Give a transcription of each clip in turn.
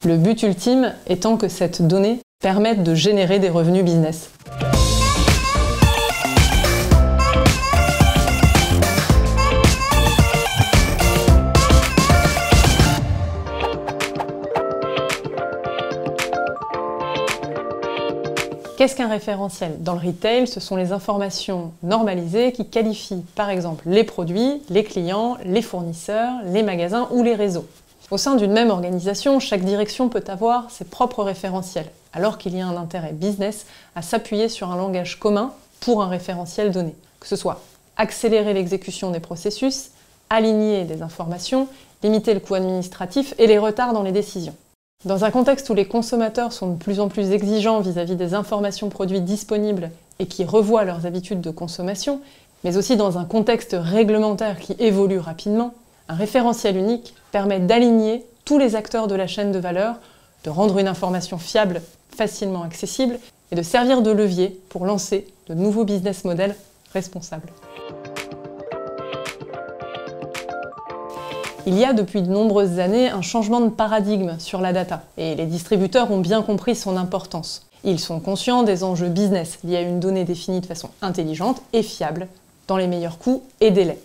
Le but ultime étant que cette donnée permette de générer des revenus business. Qu'est-ce qu'un référentiel? Dans le retail, ce sont les informations normalisées qui qualifient par exemple les produits, les clients, les fournisseurs, les magasins ou les réseaux. Au sein d'une même organisation, chaque direction peut avoir ses propres référentiels, alors qu'il y a un intérêt business à s'appuyer sur un langage commun pour un référentiel donné. Que ce soit accélérer l'exécution des processus, aligner des informations, limiter le coût administratif et les retards dans les décisions. Dans un contexte où les consommateurs sont de plus en plus exigeants vis-à-vis des informations produits disponibles et qui revoient leurs habitudes de consommation, mais aussi dans un contexte réglementaire qui évolue rapidement, un référentiel unique permet d'aligner tous les acteurs de la chaîne de valeur, de rendre une information fiable, facilement accessible et de servir de levier pour lancer de nouveaux business models responsables. Il y a depuis de nombreuses années un changement de paradigme sur la data, et les distributeurs ont bien compris son importance. Ils sont conscients des enjeux business liés à une donnée définie de façon intelligente et fiable, dans les meilleurs coûts et délais.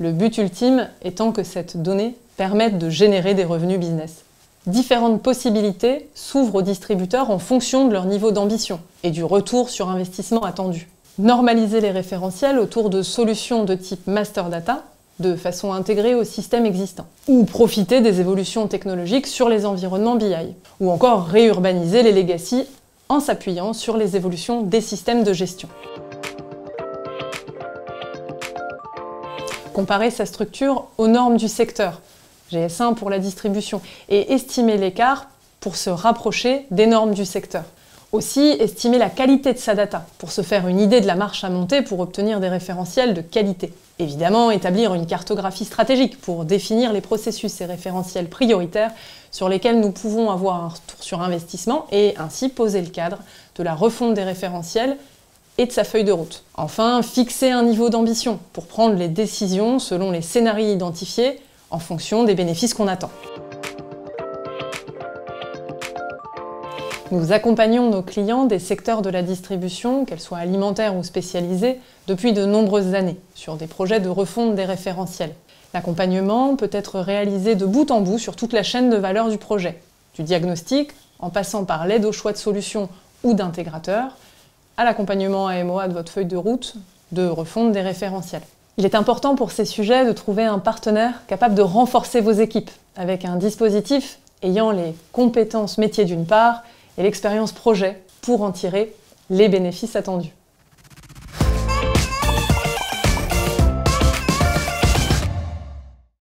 Le but ultime étant que cette donnée permette de générer des revenus business. Différentes possibilités s'ouvrent aux distributeurs en fonction de leur niveau d'ambition et du retour sur investissement attendu. Normaliser les référentiels autour de solutions de type master data, de façon intégrée au système existant, ou profiter des évolutions technologiques sur les environnements BI, ou encore réurbaniser les legacy en s'appuyant sur les évolutions des systèmes de gestion. Comparer sa structure aux normes du secteur, GS1 pour la distribution, et estimer l'écart pour se rapprocher des normes du secteur. Aussi, estimer la qualité de sa data, pour se faire une idée de la marche à monter pour obtenir des référentiels de qualité. Évidemment, établir une cartographie stratégique pour définir les processus et référentiels prioritaires sur lesquels nous pouvons avoir un retour sur investissement et ainsi poser le cadre de la refonte des référentiels et de sa feuille de route. Enfin, fixer un niveau d'ambition pour prendre les décisions selon les scénarios identifiés en fonction des bénéfices qu'on attend. Nous accompagnons nos clients des secteurs de la distribution, qu'elles soient alimentaires ou spécialisées, depuis de nombreuses années, sur des projets de refonte des référentiels. L'accompagnement peut être réalisé de bout en bout sur toute la chaîne de valeur du projet, du diagnostic, en passant par l'aide au choix de solutions ou d'intégrateurs, à l'accompagnement AMOA de votre feuille de route, de refonte des référentiels. Il est important pour ces sujets de trouver un partenaire capable de renforcer vos équipes, avec un dispositif ayant les compétences métiers d'une part, et l'expérience projet pour en tirer les bénéfices attendus.